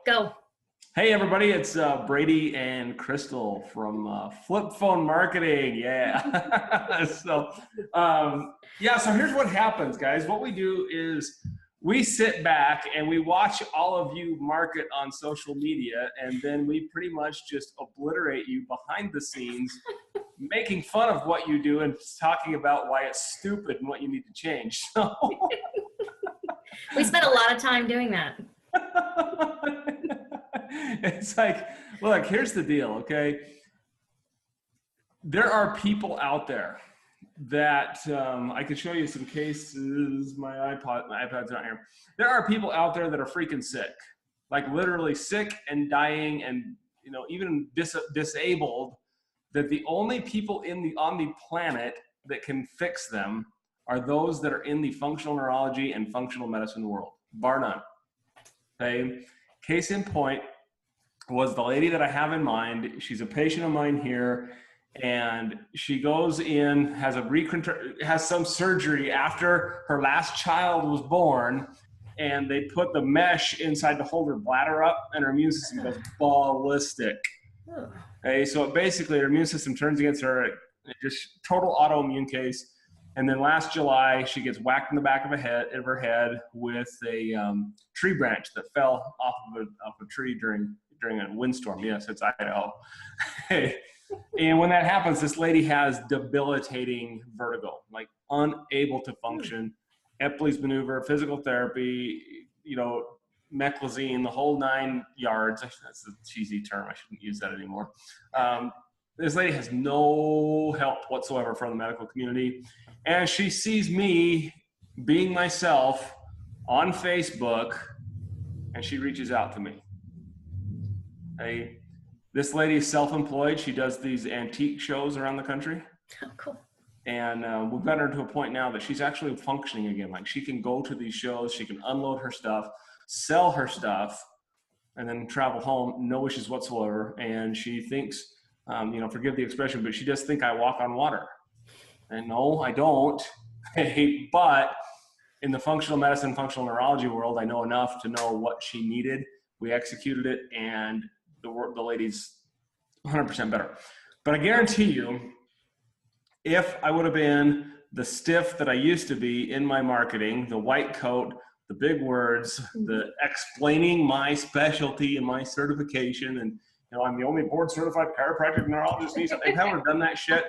Go. Hey everybody, it's Brady and Crystal from Flip Phone Marketing. Yeah. So here's what happens, guys. What we do is we sit back and we watch all of you market on social media, and then we pretty much just obliterate you behind the scenes, making fun of what you do and talking about why it's stupid and what you need to change. So We spent a lot of time doing that. it's like, look, here's the deal, okay? There are people out there that I could show you some cases. My iPad's not here. There are people out there that are freaking sick, like literally sick and dying, and even disabled. That the only people on the planet that can fix them are those that are in the functional neurology and functional medicine world, bar none. Okay, case in point was the lady that I have in mind. She's a patient of mine here, and she goes in, has some surgery after her last child was born, and they put the mesh inside to hold her bladder up, and her immune system goes ballistic. Okay, so basically her immune system turns against her, just total autoimmune case. And then last July, she gets whacked in the back of her head with a tree branch that fell off a tree during a windstorm. Yes, it's Idaho. And when that happens, this lady has debilitating vertigo, like unable to function. Epley's maneuver, physical therapy, meclizine, the whole 9 yards. That's a cheesy term. I shouldn't use that anymore. This lady has no help whatsoever from the medical community. And she sees me being myself on Facebook, and she reaches out to me. Hey, this lady is self-employed. She does these antique shows around the country. Oh, cool. And we've gotten her to a point now that she's actually functioning again. Like, she can go to these shows, she can unload her stuff, sell her stuff, and then travel home, no issues whatsoever. And she thinks, forgive the expression, but she does think I walk on water. And no, I don't. But in the functional medicine, functional neurology world, I know enough to know what she needed. We executed it, and the lady's 100% better. But I guarantee you, if I would have been the stiff that I used to be in my marketing, the white coat, the big words, the explaining my specialty and my certification, and I'm the only board certified chiropractic neurologist. If I haven't done that shit,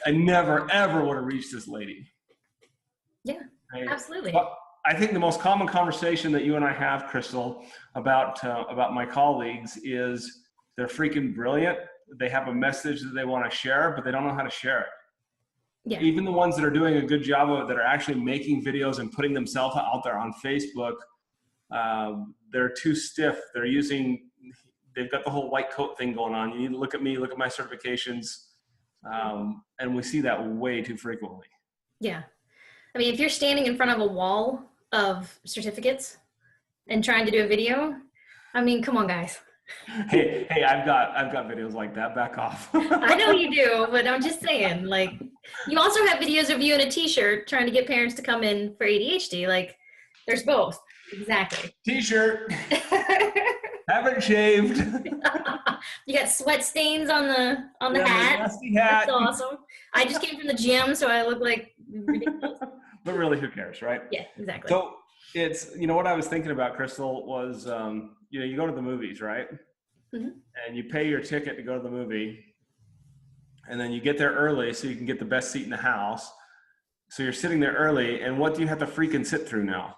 I never ever would have reached this lady. Yeah, absolutely. But I think the most common conversation that you and I have, Crystal, about my colleagues is they're freaking brilliant. They have a message that they want to share, but they don't know how to share it. Yeah. Even the ones that are doing a good job of it, that are actually making videos and putting themselves out there on Facebook, they're too stiff. They've got the whole white coat thing going on. You need to look at me, look at my certifications. And we see that way too frequently. Yeah. I mean, if you're standing in front of a wall of certificates and trying to do a video, I mean, come on, guys. Hey, I've got videos like that. Back off. I know you do, but I'm just saying, like, you also have videos of you in a t-shirt trying to get parents to come in for ADHD. Like, there's both. Exactly. T-shirt. Haven't shaved. You got sweat stains on the hat. Nasty hat. That's awesome. I just came from the gym, so I look like ridiculous. But really, who cares, right? Yeah, exactly. So it's, what I was thinking about, Crystal, was, you go to the movies, right? Mm-hmm. And you pay your ticket to go to the movie, and then you get there early so you can get the best seat in the house. So you're sitting there early, and what do you have to freaking sit through now?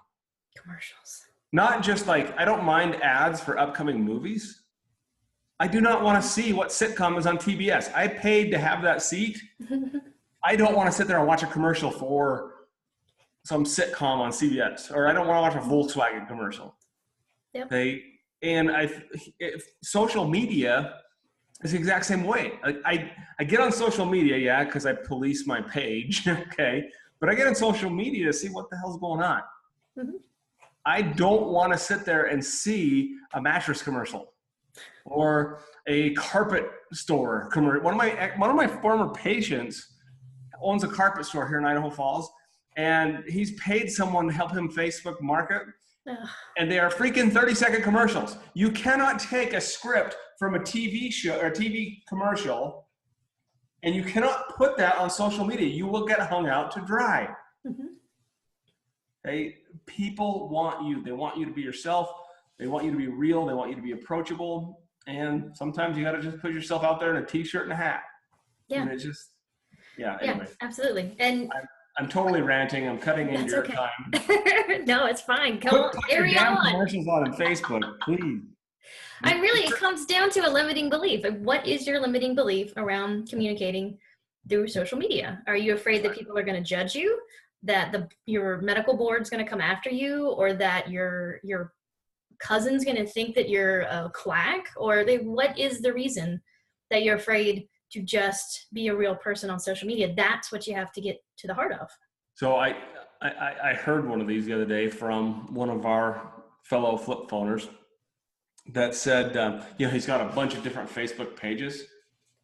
Commercials. Not just like, I don't mind ads for upcoming movies. I do not want to see what sitcom is on TBS. I paid to have that seat. I don't want to sit there and watch a commercial for some sitcom on CBS, or I don't want to watch a Volkswagen commercial. Yep. Social media is the exact same way. I get on social media, yeah, because I police my page, okay? But I get on social media to see what the hell's going on. Mm-hmm. I don't want to sit there and see a mattress commercial or a carpet store commercial. One of my former patients owns a carpet store here in Idaho Falls, and he's paid someone to help him Facebook market. Ugh. And they are freaking 30-second commercials. You cannot take a script from a TV show or a TV commercial and you cannot put that on social media. You will get hung out to dry. Mm-hmm. People want you. They want you to be yourself. They want you to be real. They want you to be approachable. And sometimes you got to just put yourself out there in a t-shirt and a hat. Yeah. And it just, anyway. Absolutely. And I'm totally ranting. I'm cutting into your time. No, it's fine. Come on, put your damn commercials on Facebook, please. It comes down to a limiting belief. Like, what is your limiting belief around communicating through social media? Are you afraid that people are going to judge you, that your medical board's going to come after you, or that your cousin's going to think that you're a quack? Or what is the reason that you're afraid to just be a real person on social media? That's what you have to get to the heart of. So I heard one of these the other day from one of our fellow flip phoners that said, he's got a bunch of different Facebook pages.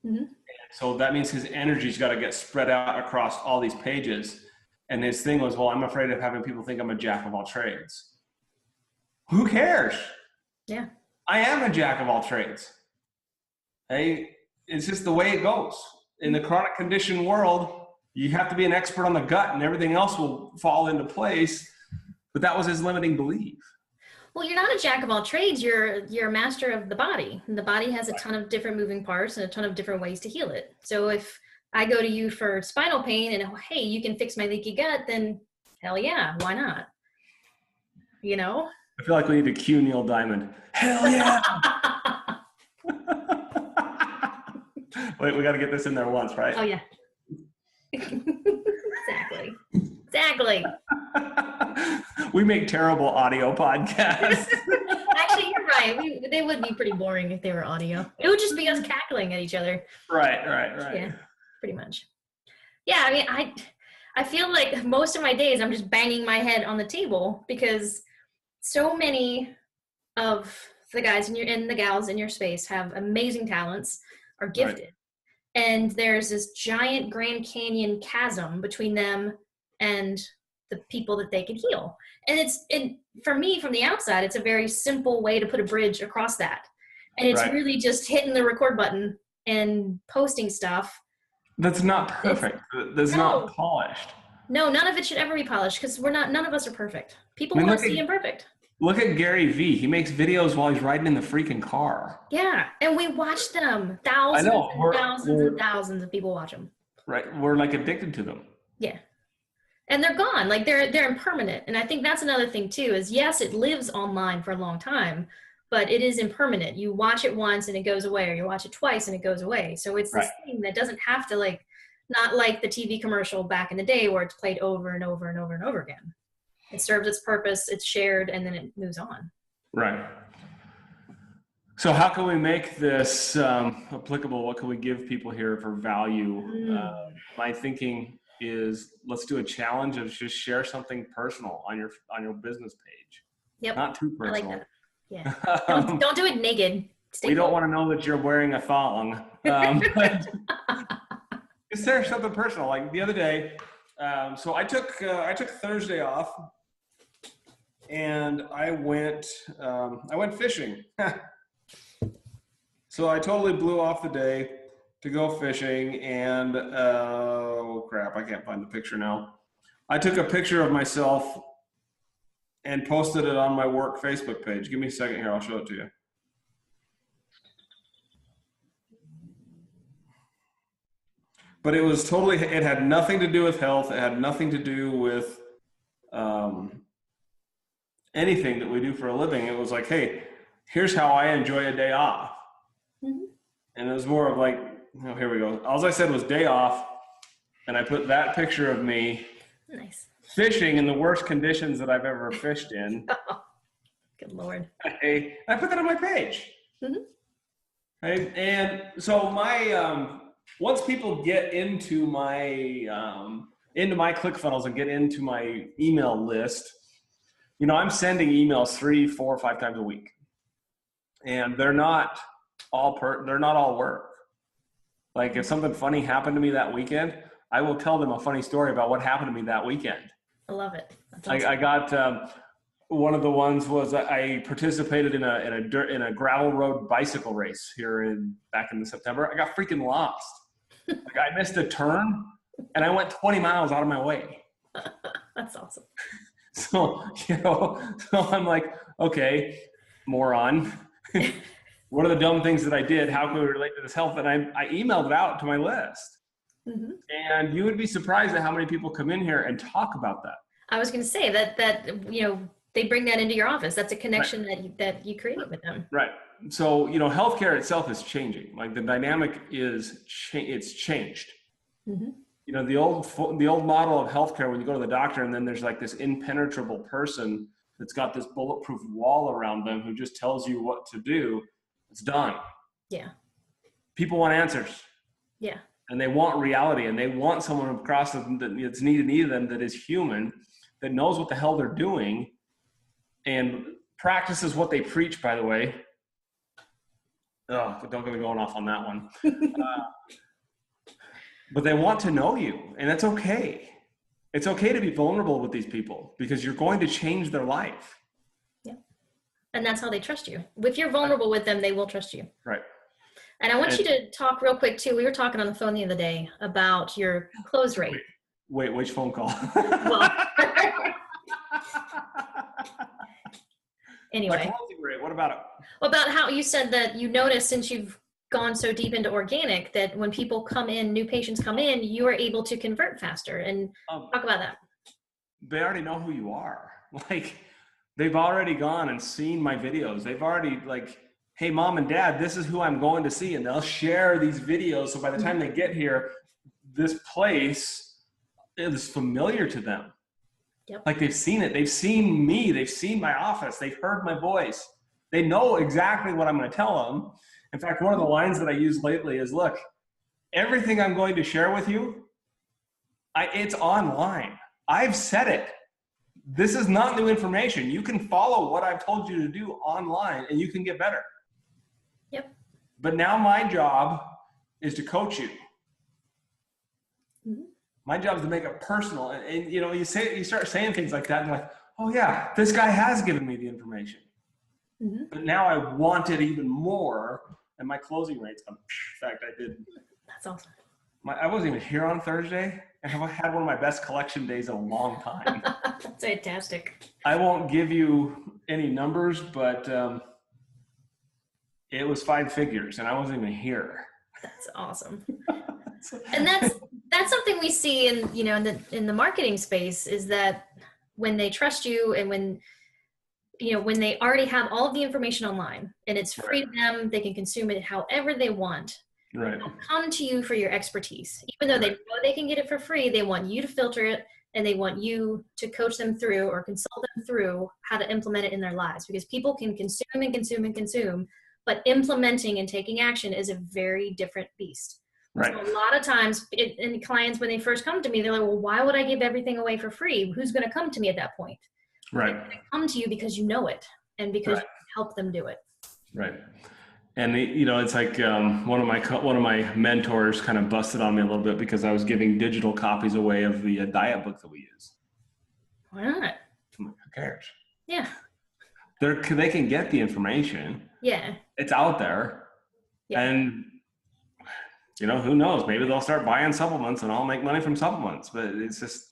Mm-hmm. So that means his energy's got to get spread out across all these pages. And his thing was, well, I'm afraid of having people think I'm a jack of all trades. Who cares? Yeah. I am a jack of all trades. It's just the way it goes. In the chronic condition world, you have to be an expert on the gut and everything else will fall into place. But that was his limiting belief. Well, you're not a jack of all trades. You're a master of the body. And the body has a ton of different moving parts and a ton of different ways to heal it. So if I go to you for spinal pain and, hey, you can fix my leaky gut, then hell yeah, why not? I feel like we need to cue Neil Diamond. Hell yeah. Wait, we got to get this in there once, right? Oh, yeah. Exactly. We make terrible audio podcasts. Actually, you're right. They would be pretty boring if they were audio. It would just be us cackling at each other. Right. Yeah, pretty much. Yeah, I mean, I feel like most of my days I'm just banging my head on the table because so many of the guys and the gals in your space have amazing talents, are gifted. Right. And there's this giant Grand Canyon chasm between them and the people that they can heal. And for me, from the outside, it's a very simple way to put a bridge across that. And it's really just hitting the record button and posting stuff. That's not perfect. That's not polished. No, none of it should ever be polished because none of us are perfect. People want to see imperfect. Look at Gary Vee. He makes videos while he's riding in the freaking car. Yeah, and we watch them. Thousands of people watch them. Right, we're like addicted to them. Yeah, and they're gone. Like they're impermanent. And I think that's another thing too. Is yes, it lives online for a long time, but it is impermanent. You watch it once and it goes away, or you watch it twice and it goes away. So it's this thing that doesn't have to not like the TV commercial back in the day where it's played over and over and over and over again. It serves its purpose, it's shared, and then it moves on. Right. So how can we make this applicable? What can we give people here for value? My thinking is let's do a challenge of just share something personal on your business page. Yep. Not too personal. I like that. Yeah. Don't do it naked. We don't want to know that you're wearing a thong. But just share something personal. Like the other day, so I took Thursday off. And I went fishing. So I totally blew off the day to go fishing, and oh crap, I can't find the picture now. I took a picture of myself and posted it on my work Facebook page. Give me a second here, I'll show it to you. But it had nothing to do with health. It had nothing to do with anything that we do for a living. It was like, hey, here's how I enjoy a day off. Mm-hmm. And it was more of like, here we go. All I said was day off. And I put that picture of me fishing in the worst conditions that I've ever fished in. Oh, good Lord. I put that on my page. Mm-hmm. Right? And so once people get into my ClickFunnels and get into my email list, I'm sending emails 3, 4, 5 times a week, and they're not all work. Like if something funny happened to me that weekend, I will tell them a funny story about what happened to me that weekend. I love it. I got one of the ones was I participated in a gravel road bicycle race here back in September. I got freaking lost. Like I missed a turn and I went 20 miles out of my way. That's awesome. So, so I'm like, okay, moron. What are the dumb things that I did? How can we relate to this health? And I emailed it out to my list. Mm-hmm. And you would be surprised at how many people come in here and talk about that. I was going to say that they bring that into your office. That's a connection that you create with them. Right. So, healthcare itself is changing. Like the dynamic it's changed. Mm-hmm. The old model of healthcare, when you go to the doctor and then there's like this impenetrable person that's got this bulletproof wall around them who just tells you what to do. It's done. Yeah. People want answers. Yeah. And they want reality, and they want someone across them that's needed them that is human, that knows what the hell they're doing and practices what they preach, by the way. Oh, but don't get me going off on that one. But they want to know you, and that's okay. It's okay to be vulnerable with these people because you're going to change their life. Yeah. And that's how they trust you. If you're vulnerable with them, they will trust you. Right. And I want you to talk real quick too. We were talking on the phone the other day about your close rate. Wait, which phone call? Well, anyway. My closing rate, what about it? Well, about how you said that you noticed since you've gone so deep into organic that when people come in, new patients come in, you are able to convert faster. And talk about that. They already know who you are. Like they've already gone and seen my videos. They've already like, hey, mom and dad, this is who I'm going to see. And they'll share these videos. So by the time they get here, this place is familiar to them. Yep. Like they've seen it. They've seen me. They've seen my office. They've heard my voice. They know exactly what I'm going to tell them. In fact, one of the lines that I use lately is, look, everything I'm going to share with you, it's online. I've said it. This is not new information. You can follow what I've told you to do online and you can get better. Yep. But now my job is to coach you. Mm-hmm. My job is to make it personal. And you start saying things like that and like, oh yeah, this guy has given me the information. Mm-hmm. But now I want it even more. And my closing rate's gone. In fact, I did. That's awesome. I wasn't even here on Thursday. I had one of my best collection days in a long time. That's fantastic. I won't give you any numbers, but it was 5 figures, and I wasn't even here. That's awesome. And that's something we see in the marketing space is that when they trust you and when they already have all of the information online and it's free to them, they can consume it however they want. Right. They'll come to you for your expertise. Even though they know they can get it for free, they want you to filter it and they want you to coach them through or consult them through how to implement it in their lives, because people can consume and consume and consume, but implementing and taking action is a very different beast. Right. So a lot of times, and clients, when they first come to me, they're like, well, why would I give everything away for free? Who's going to come to me at that point? Right. They come to you because you know it and because you help them do it. Right. And it's like one of my mentors kind of busted on me a little bit because I was giving digital copies away of the diet book that we use. Why not? Who cares? Yeah. They can get the information. Yeah. It's out there. Yeah. And who knows? Maybe they'll start buying supplements and I'll make money from supplements. But it's just,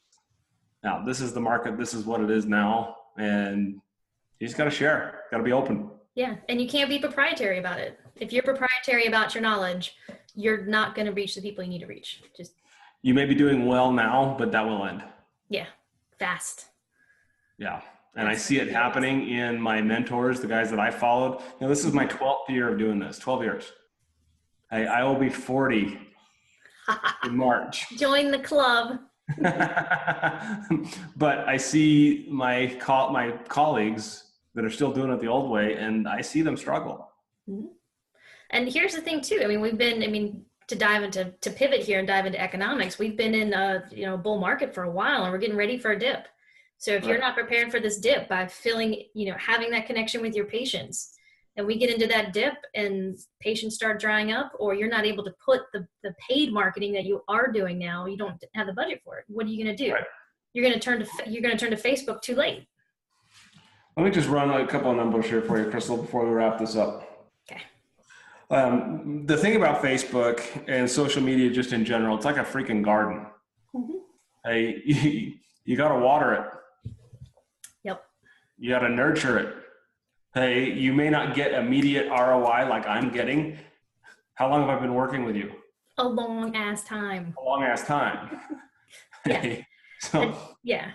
now this is the market. This is what it is now. And you just got to share. Got to be open. Yeah. And you can't be proprietary about it. If you're proprietary about your knowledge, you're not going to reach the people you need to reach. You may be doing well now, but that will end. Yeah. Fast. Yeah. And I see it happening in my mentors, the guys that I followed. This is my 12th year of doing this, 12 years. I will be 40 in March. Join the club. But I see my colleagues that are still doing it the old way, and I see them struggle. Mm-hmm. And here's the thing too. To pivot here and dive into economics, we've been in a bull market for a while, and we're getting ready for a dip. So if you're not prepared for this dip by having that connection with your patients, and we get into that dip and patients start drying up, or you're not able to put the paid marketing that you are doing now, you don't have the budget for it. What are you going to do? Right. You're going to turn to Facebook too late. Let me just run a couple of numbers here for you, Crystal, before we wrap this up. Okay. The thing about Facebook and social media just in general, it's like a freaking garden. Mm-hmm. Hey, you got to water it. Yep. You got to nurture it. Hey, you may not get immediate ROI like I'm getting. How long have I been working with you? A long ass time. A long ass time. Yeah. Hey, so Yeah.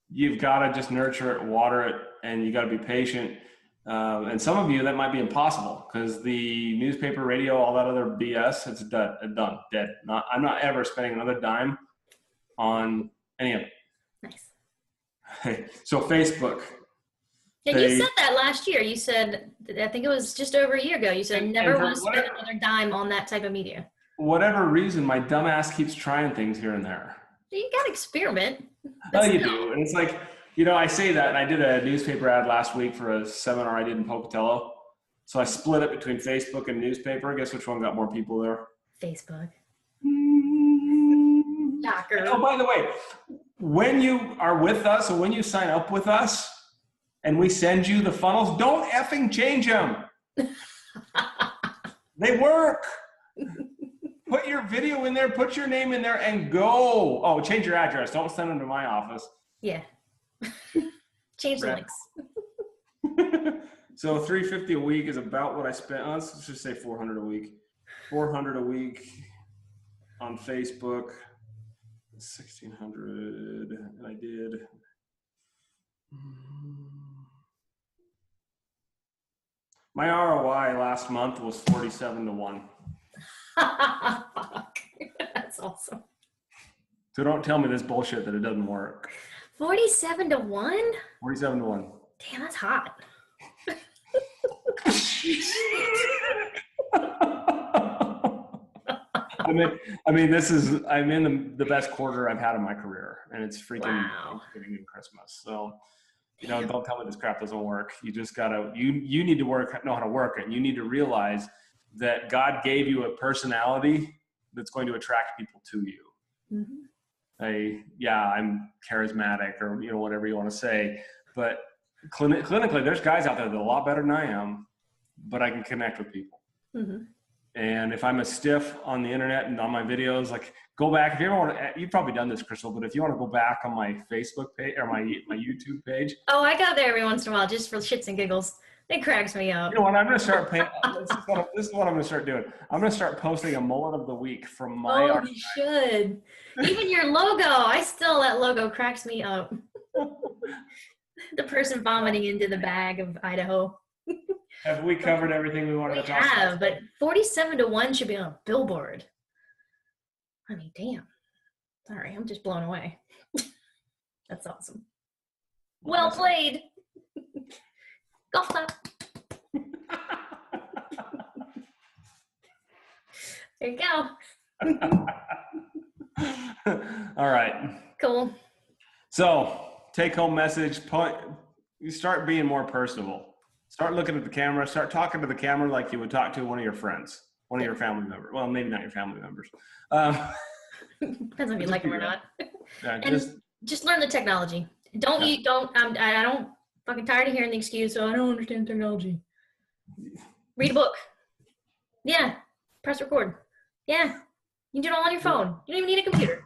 you've got to just nurture it, water it, and you got to be patient. And some of you, that might be impossible because the newspaper, radio, all that other BS, it's done, dead. I'm not ever spending another dime on any of it. Nice. Hey, so Facebook. Yeah, you said that last year. You said, I think it was just over a year ago, you said never want to spend another dime on that type of media. Whatever reason, my dumb ass keeps trying things here and there. You got to experiment. Oh, you do. And it's like, I say that, and I did a newspaper ad last week for a seminar I did in Pocatello. So I split it between Facebook and newspaper. Guess which one got more people there? Facebook. Shocker. Oh, by the way, when you are with us, or when you sign up with us, and we send you the funnels, don't effing change them. They work. Put your video in there, put your name in there, and go. Oh, change your address. Don't send them to my office. Yeah. Change the links. So $350 a week is about what I spent. Let's just say $400 a week. $400 a week on Facebook. $1,600, and I did. My ROI last month was 47 to 1. That's awesome. So don't tell me this bullshit that it doesn't work. 47 to 1? 47 to 1. Damn, that's hot. I'm in the best quarter I've had in my career, and it's freaking Thanksgiving and Christmas. So, don't tell me this crap doesn't work. You just gotta, you need to know how to work it. You need to realize that God gave you a personality that's going to attract people to you. Mm-hmm. I'm charismatic, or whatever you want to say, but clinically, there's guys out there that are a lot better than I am, but I can connect with people. Mm-hmm. And if I'm a stiff on the internet and on my videos, like, go back. If you ever want to, you've probably done this, Crystal, but if you want to go back on my Facebook page or my YouTube page. Oh, I go there every once in a while just for shits and giggles. It cracks me up. You know what? I'm going to start paying. This is what I'm going to start doing. I'm going to start posting a mullet of the week from my. Oh, you should. Even your logo. That logo cracks me up. The person vomiting into the bag of Idaho. Have we covered everything we wanted to talk about? We have, but 47 to 1 should be on a billboard. I mean, damn. Sorry, I'm just blown away. That's awesome. Well played. Golf clap. There you go. All right. Cool. So, take home message. You start being more personable. Start looking at the camera. Start talking to the camera like you would talk to one of your friends, one of your family members. Well, maybe not your family members. Depends if you like them or not. Yeah, and just learn the technology. I don't fucking tired of hearing the excuse, so I don't understand technology. Read a book. Yeah. Press record. Yeah. You can do it all on your phone. You don't even need a computer.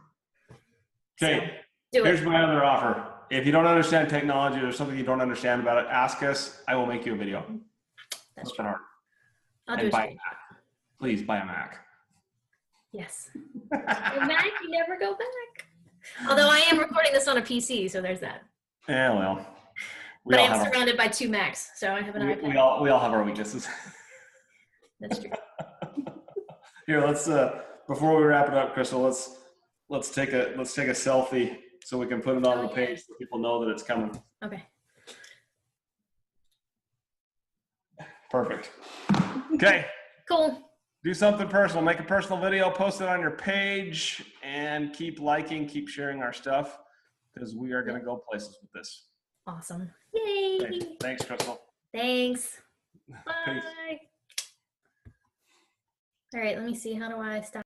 Okay. So, here's my other offer. If you don't understand technology, or there's something you don't understand about it, ask us. I will make you a video. That's true. I'll do it. Buy a Mac. Please buy a Mac. Yes. A Mac, you never go back. Although I am recording this on a PC, so there's that. Yeah, well. But I am surrounded by 2 Macs, so I have an iPad. We all have our weaknesses. That's true. Here, let's before we wrap it up, Crystal, let's take a selfie so we can put it on the page so people know that it's coming. Okay. Perfect. Okay. Cool. Do something personal. Make a personal video, post it on your page, and keep liking, keep sharing our stuff, because we are going to go places with this. Awesome. Yay. Thanks, Crystal. Thanks. Bye. Peace. All right, let me see. How do I stop?